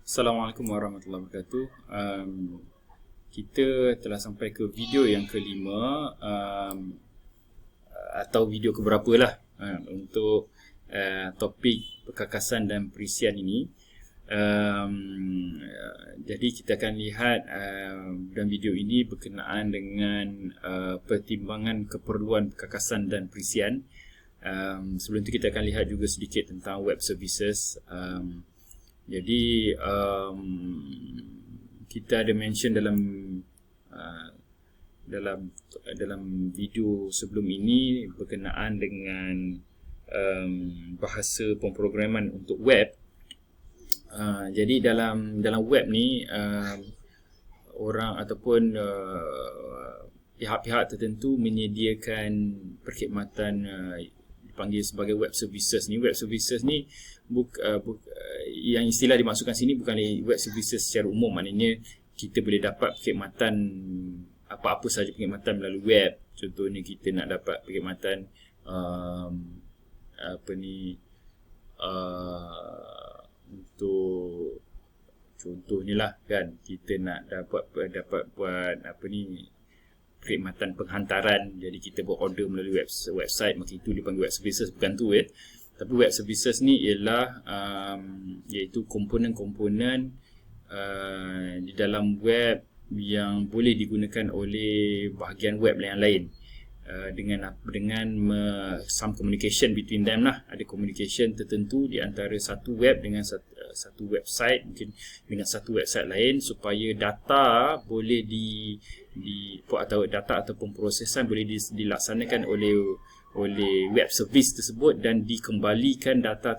Assalamualaikum warahmatullahi wabarakatuh. Kita telah sampai ke video yang kelima atau video keberapa lah untuk topik perkakasan dan perisian ini. Jadi kita akan lihat dalam video ini berkenaan dengan pertimbangan keperluan perkakasan dan perisian. Sebelum itu kita akan lihat juga sedikit tentang web services. Jadi kita ada mention dalam video sebelum ini berkenaan dengan bahasa pemrograman untuk web. Jadi dalam web ni orang ataupun pihak-pihak tertentu menyediakan perkhidmatan dipanggil sebagai web services ni. Web services ni yang istilah dimaksudkan sini bukan web services secara umum, maknanya kita boleh dapat perkhidmatan apa-apa sahaja perkhidmatan melalui web. Contohnya kita nak dapat perkhidmatan untuk contohnya lah kan, kita nak dapat buat perkhidmatan penghantaran. Jadi kita buat order melalui website, maka itu dipanggil web services, bukan tu ya. Tapi web services ni ialah iaitu komponen-komponen di dalam web yang boleh digunakan oleh bahagian web yang lain dengan some communication between them lah. Ada communication tertentu di antara satu web dengan satu website, mungkin dengan satu website lain, supaya data boleh atau data ataupun prosesan boleh dilaksanakan oleh web service tersebut dan dikembalikan data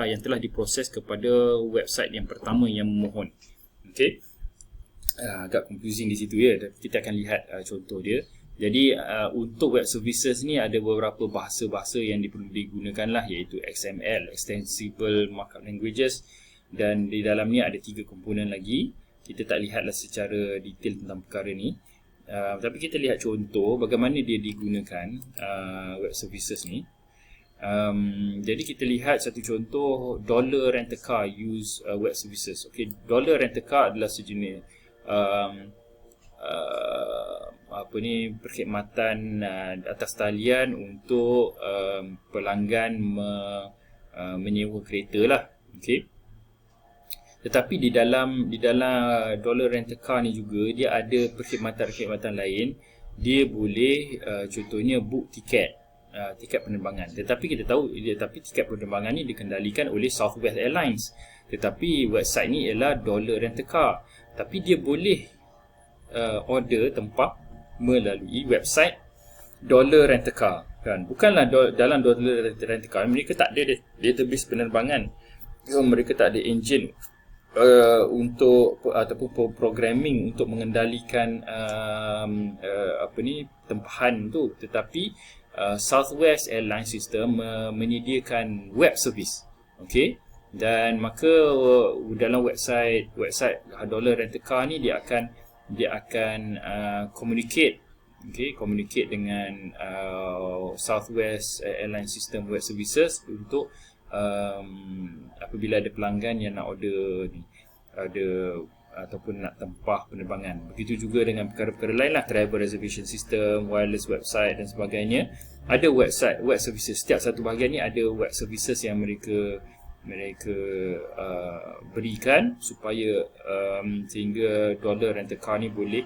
yang telah diproses kepada website yang pertama yang memohon. Okey. Agak confusing di situ ya. Kita akan lihat contoh dia. Jadi untuk web services ni ada beberapa bahasa-bahasa yang perlu digunakan lah, iaitu XML, Extensible Markup Languages, dan di dalam ni ada 3 komponen lagi. Kita tak lihatlah secara detail tentang perkara ni. Tapi kita lihat contoh bagaimana dia digunakan web services ni. Jadi kita lihat satu contoh, $Rent-A-Car use web services. Okay, $Rent-A-Car adalah sejenis perkhidmatan atas talian untuk pelanggan menyewa kereta lah. Okay. Tetapi di dalam $Rent-A-Car ni juga dia ada perkhidmatan lain. Dia boleh contohnya book tiket penerbangan. Tetapi kita tahu tiket penerbangan ni dikendalikan oleh Southwest Airlines. Tetapi website ni ialah $Rent-A-Car. Tapi dia boleh order tempat melalui website $Rent-A-Car kan. Bukanlah dalam $Rent-A-Car mereka tak ada database penerbangan. Mereka tak ada engine untuk ataupun programming untuk mengendalikan tempahan tu, tetapi Southwest Airlines System menyediakan web service. Okey, dan maka dalam website $Rent-A-Car ni dia akan communicate dengan Southwest Airlines System web services untuk apabila ada pelanggan yang nak order ataupun nak tempah penerbangan. Begitu juga dengan perkara-perkara lain lah, travel reservation system, wireless website dan sebagainya. Ada web services. Setiap satu bahagian ni ada web services yang mereka berikan supaya sehingga $Rent-A-Car ni boleh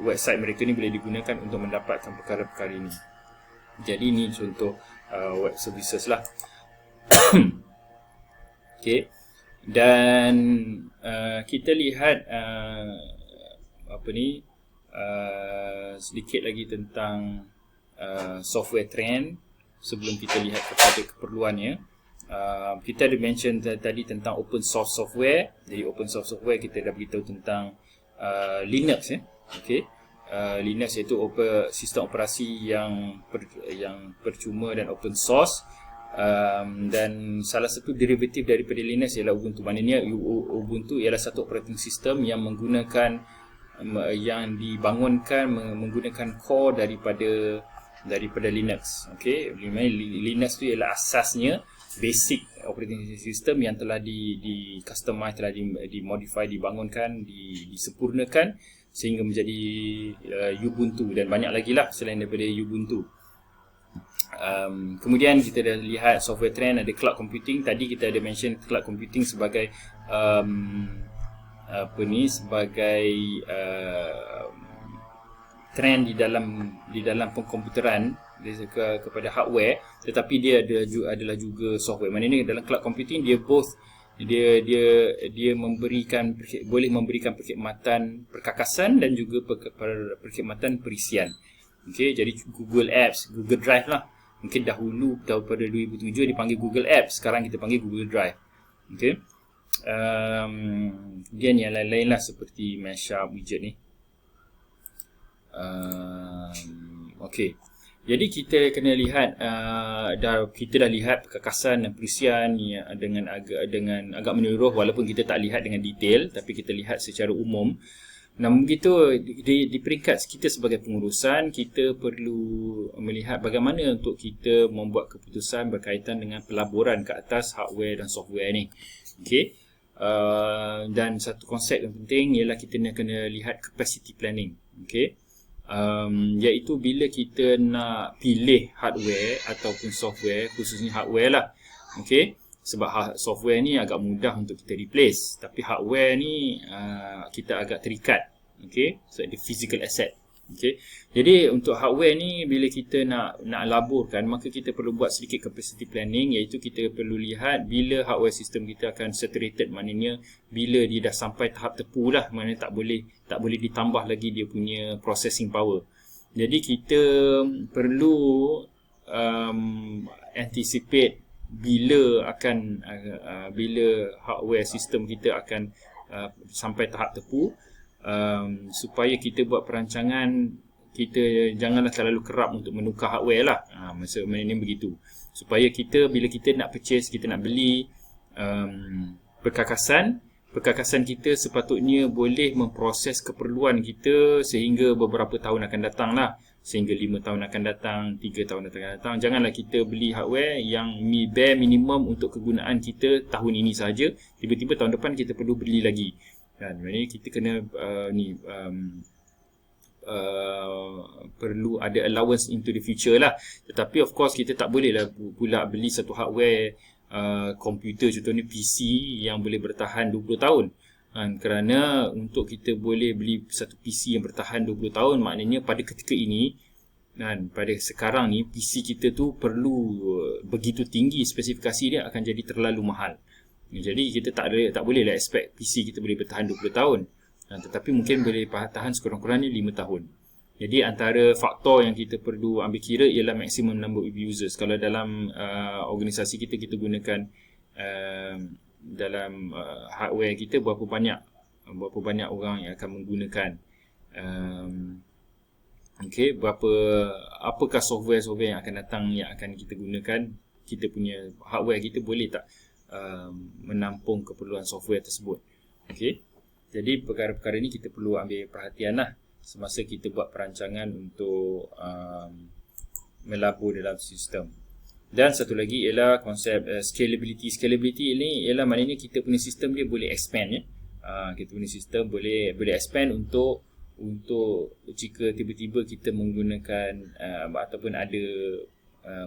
website mereka ni boleh digunakan untuk mendapatkan perkara-perkara ini. Jadi ni contoh web services lah. Okay. Dan kita lihat sedikit lagi tentang software trend sebelum kita lihat kepada keperluannya. Kita ada mention tadi tentang open source software. Jadi open source software kita dah beritahu tentang Linux ya. Okay. Linux iaitu sistem operasi yang percuma dan open source. Dan salah satu derivatif daripada Linux ialah Ubuntu. Maknanya Ubuntu ialah satu operating system yang dibangunkan menggunakan core daripada Linux. Okey, Linux tu ialah asasnya basic operating system yang telah di customize, telah di modify, dibangunkan, disempurnakan sehingga menjadi Ubuntu, dan banyak lagi lah selain daripada Ubuntu. Kemudian kita dah lihat software trend, ada cloud computing. Tadi kita ada mention cloud computing sebagai sebagai trend di dalam pengkomputeran kepada hardware, tetapi dia adalah juga software. Maknanya dalam cloud computing dia boleh memberikan perkhidmatan perkakasan dan juga perkhidmatan perisian. Okey, jadi Google Apps, Google Drive lah. Mungkin dahulu pada 2007 dipanggil Google Apps, sekarang kita panggil Google Drive. Okey. Kemudian yang lain-lain lah seperti Mashup widget ni. Okey. Jadi kita kena lihat kita dah lihat perkakasan dan perisian dengan agak menyeluruh, walaupun kita tak lihat dengan detail, tapi kita lihat secara umum. Namun begitu, di peringkat kita sebagai pengurusan, kita perlu melihat bagaimana untuk kita membuat keputusan berkaitan dengan pelaburan ke atas hardware dan software ni. Okey. Dan satu konsep yang penting ialah kita kena lihat capacity planning. Okey. Iaitu bila kita nak pilih hardware ataupun software, khususnya hardware lah. Okey. Sebab software ni agak mudah untuk kita replace, tapi hardware ni kita agak terikat. Okey, so the physical asset. Okey. Jadi untuk hardware ni, bila kita nak laburkan, maka kita perlu buat sedikit capacity planning, iaitu kita perlu lihat bila hardware system kita akan saturated, maknanya bila dia dah sampai tahap tepu lah, maknanya tak boleh ditambah lagi dia punya processing power. Jadi kita perlu anticipate bila hardware system kita akan sampai tahap tepu, supaya kita buat perancangan, kita janganlah terlalu kerap untuk menukar hardware lah. Maksudnya begitu, supaya bila kita nak purchase, kita nak beli perkakasan kita sepatutnya boleh memproses keperluan kita sehingga beberapa tahun akan datang lah, sehingga 5 tahun akan datang, 3 tahun akan datang. Janganlah kita beli hardware yang bare minimum untuk kegunaan kita tahun ini saja, tiba-tiba tahun depan kita perlu beli lagi. Kan, maknanya kita kena perlu ada allowance into the future lah. Tetapi of course kita tak boleh lah pula beli satu hardware komputer, contohnya PC yang boleh bertahan 20 tahun. Kerana untuk kita boleh beli satu PC yang bertahan 20 tahun, maknanya pada ketika ini, pada sekarang ni, PC kita tu perlu begitu tinggi, spesifikasi dia akan jadi terlalu mahal. Jadi kita tak boleh lah expect PC kita boleh bertahan 20 tahun. Tetapi mungkin boleh tahan sekurang-kurangnya 5 tahun. Jadi antara faktor yang kita perlu ambil kira ialah maximum number of users. Kalau dalam organisasi kita gunakan dalam hardware kita, berapa banyak orang yang akan menggunakan, apakah software yang akan datang yang akan kita gunakan, kita punya hardware kita boleh tak menampung keperluan software tersebut. Okey. Jadi perkara-perkara ni kita perlu ambil perhatian lah semasa kita buat perancangan untuk melabur dalam sistem. Dan satu lagi ialah konsep scalability. Scalability ini ialah maknanya kita punya sistem dia boleh expand, ya. Kita punya sistem boleh expand untuk jika tiba-tiba kita menggunakan ataupun ada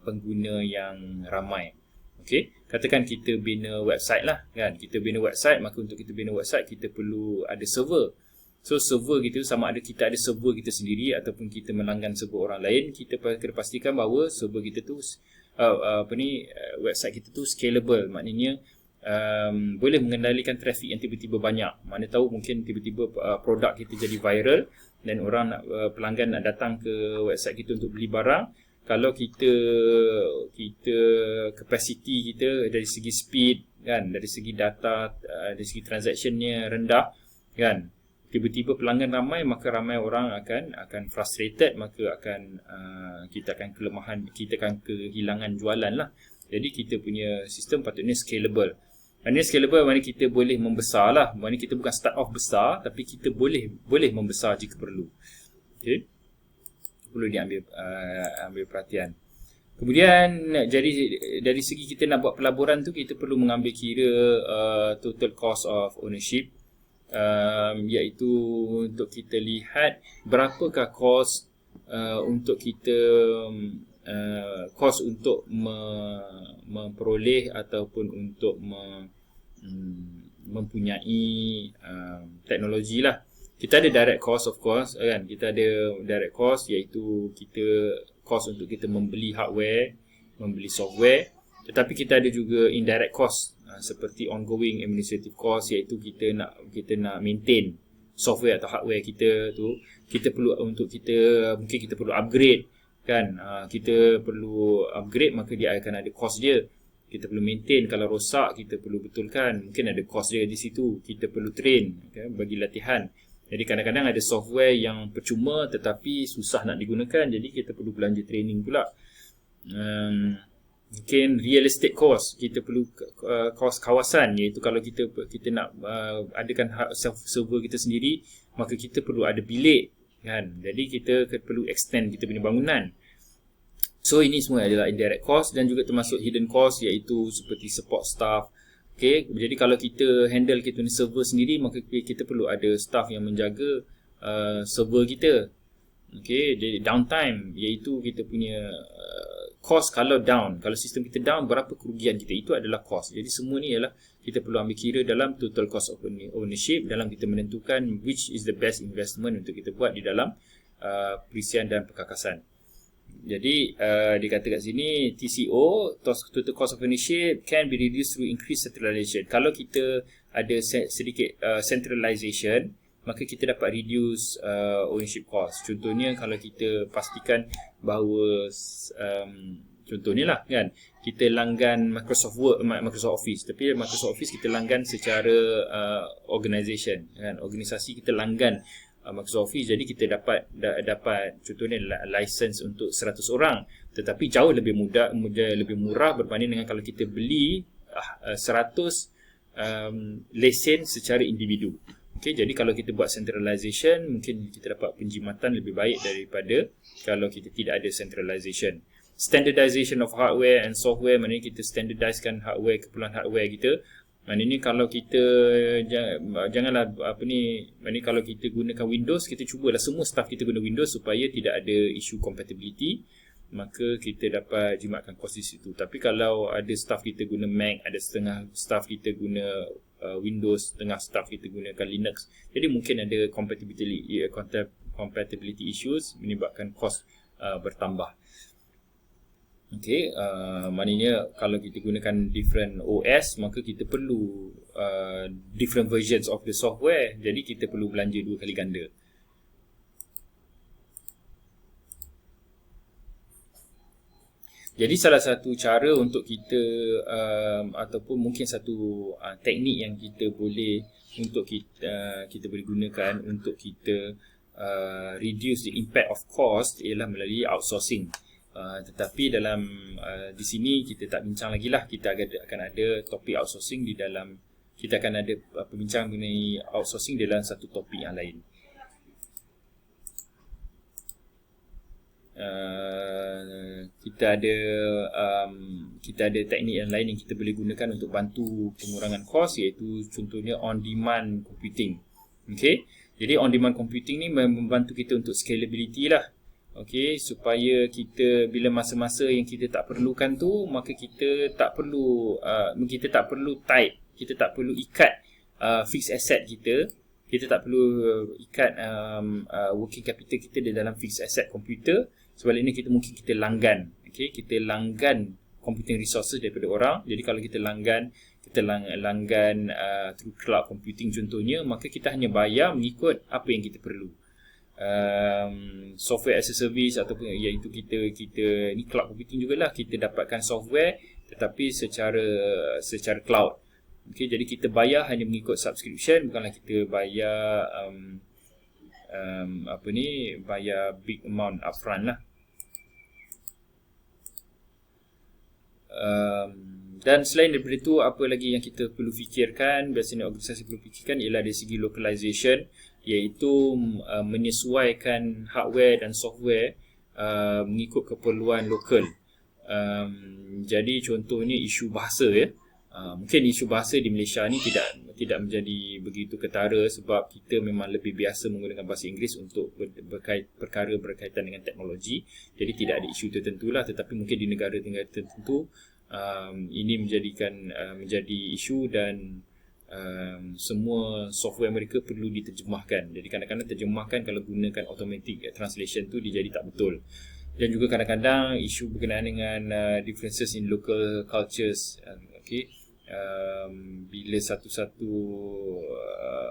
pengguna yang ramai. Okey, katakan kita bina website lah, kan? Kita bina website, maka untuk kita bina website kita perlu ada server. So server kita sama ada kita ada server kita sendiri ataupun kita melanggan server orang lain, kita kena pastikan bahawa server kita tu website kita tu scalable, maknanya boleh mengendalikan traffic yang tiba-tiba banyak. Mana tahu mungkin tiba-tiba produk kita jadi viral dan orang pelanggan nak datang ke website kita untuk beli barang. Kalau kita capacity kita dari segi speed, kan, dari segi data, dari segi transactionnya rendah, kan, tiba-tiba pelanggan ramai, maka ramai orang akan frustrated, maka kita akan kehilangan jualan lah. Jadi kita punya sistem patutnya scalable. Maknanya scalable maknanya kita boleh membesar lah. Maknanya kita bukan start off besar, tapi kita boleh membesar jika perlu. Okay. Perlu diambil perhatian. Kemudian jadi dari segi kita nak buat pelaburan tu, kita perlu mengambil kira total cost of ownership, iaitu untuk kita lihat berapakah kos untuk kita kos untuk memperoleh ataupun untuk mempunyai teknologi lah. Kita ada direct cost, of course, kan. Kita ada direct cost, iaitu kita cost untuk kita membeli hardware, membeli software. Tetapi kita ada juga indirect cost, seperti ongoing administrative cost, iaitu kita nak maintain software atau hardware kita tu. Kita perlu untuk kita, mungkin kita perlu upgrade, kan. Kita perlu upgrade, maka dia akan ada cost dia. Kita perlu maintain, kalau rosak kita perlu betulkan, mungkin ada cost dia di situ. Kita perlu train, okay, bagi latihan. Jadi kadang-kadang ada software yang percuma tetapi susah nak digunakan, jadi kita perlu belanja training pula. Mungkin real estate cost, kita perlu cost kawasan, iaitu kalau kita nak adakan server kita sendiri, maka kita perlu ada bilik, kan. Jadi kita perlu extend kita punya bangunan. So ini semua adalah indirect cost, dan juga termasuk hidden cost, iaitu seperti support staff. Okay, jadi kalau kita handle kita punya server sendiri, maka kita perlu ada staff yang menjaga server kita. Okay, jadi downtime, iaitu kita punya cost kalau down. Kalau sistem kita down, berapa kerugian kita, itu adalah cost. Jadi semua ni adalah kita perlu ambil kira dalam total cost of ownership, dalam kita menentukan which is the best investment untuk kita buat di dalam perisian dan perkakasan. Jadi dikata kat sini TCO, total cost of ownership, can be reduced through increased centralization. Kalau kita ada sedikit centralization, maka kita dapat reduce ownership cost. Contohnya kalau kita pastikan bahawa contohnya lah, kan, kita langgan Microsoft Word, Microsoft Office, tapi Microsoft Office kita langgan secara organisasi, kita langgan Microsoft Office, jadi kita dapat contohnya license untuk 100 orang, tetapi jauh lebih lebih murah berbanding dengan kalau kita beli 100 lesen secara individu. Okay, jadi kalau kita buat centralization, mungkin kita dapat penjimatan lebih baik daripada kalau kita tidak ada centralization. Standardization of hardware and software, maknanya kita standardizekan hardware, keperluan hardware kita. Maknanya kalau kita janganlah maknanya kalau kita gunakan Windows, kita cubalah semua staff kita guna Windows supaya tidak ada isu compatibility, maka kita dapat jimatkan kos di situ. Tapi kalau ada staff kita guna Mac, ada setengah staff kita guna Windows, setengah staff kita gunakan Linux, jadi mungkin ada compatibility issues menyebabkan kos bertambah. Okay, maknanya kalau kita gunakan different OS, maka kita perlu different versions of the software, jadi kita perlu belanja 2 kali ganda. Jadi salah satu cara untuk kita ataupun mungkin satu teknik yang kita boleh untuk kita boleh gunakan untuk kita reduce the impact of cost ialah melalui outsourcing. Tetapi dalam di sini kita tak bincang lagi lah. Kita akan ada topik outsourcing di dalam, kita akan ada perbincangan mengenai outsourcing dalam satu topik yang lain. Kita ada teknik yang lain yang kita boleh gunakan untuk bantu pengurangan kos, iaitu contohnya on-demand computing. Okay, jadi on-demand computing ni membantu kita untuk scalability lah. Okay, supaya kita bila masa-masa yang kita tak perlukan tu, maka kita tak perlu tight, kita tak perlu ikat fixed asset kita. Kita tak perlu ikat working capital kita di dalam fixed asset komputer. Sebaliknya kita langgan. Okay, kita langgan computing resources daripada orang. Jadi kalau kita langgan through cloud computing contohnya, maka kita hanya bayar mengikut apa yang kita perlu. Software as a service ataupun iaitu kita ni cloud computing jugalah, kita dapatkan software tetapi secara cloud. Okay, jadi kita bayar hanya mengikut subscription, bukanlah kita bayar bayar big amount upfront lah. Dan selain daripada itu, apa lagi yang kita perlu fikirkan, biasanya organisasi perlu fikirkan ialah dari segi localization, iaitu menyesuaikan hardware dan software mengikut keperluan lokal. Jadi contohnya isu bahasa ya. Mungkin isu bahasa di Malaysia ni tidak menjadi begitu ketara sebab kita memang lebih biasa menggunakan bahasa Inggeris untuk perkara berkaitan dengan teknologi. Jadi tidak ada isu tertentu lah, tetapi mungkin di negara-negara tertentu ini menjadi isu dan semua software mereka perlu diterjemahkan. Jadi kadang-kadang terjemahkan kalau gunakan automatic translation tu dia jadi tak betul. Dan juga kadang-kadang isu berkenaan dengan differences in local cultures. Bila satu-satu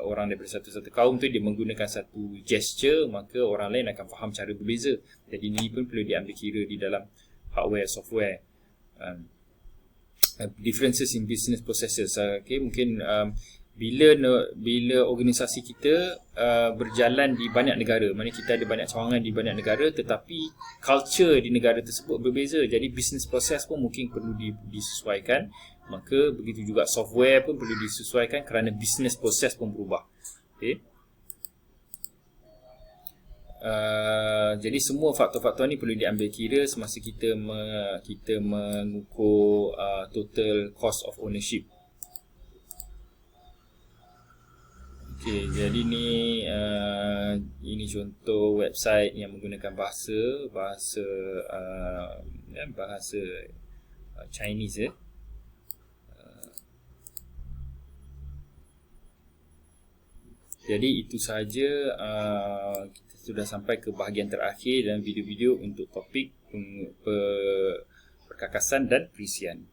orang daripada satu-satu kaum tu dia menggunakan satu gesture, maka orang lain akan faham cara berbeza. Jadi ini pun perlu diambil kira di dalam hardware, software. Differences in business processes. Mungkin bila organisasi kita berjalan di banyak negara, maknanya kita ada banyak cawangan di banyak negara, tetapi culture di negara tersebut berbeza. Jadi business process pun mungkin perlu disesuaikan. Maka begitu juga software pun perlu disesuaikan kerana business process pun berubah. Jadi semua faktor-faktor ni perlu diambil kira semasa kita mengukur total cost of ownership. Jadi ini contoh website yang menggunakan bahasa Chinese ya. Jadi itu sahaja, kita sudah sampai ke bahagian terakhir dalam video-video untuk topik perkakasan dan perisian.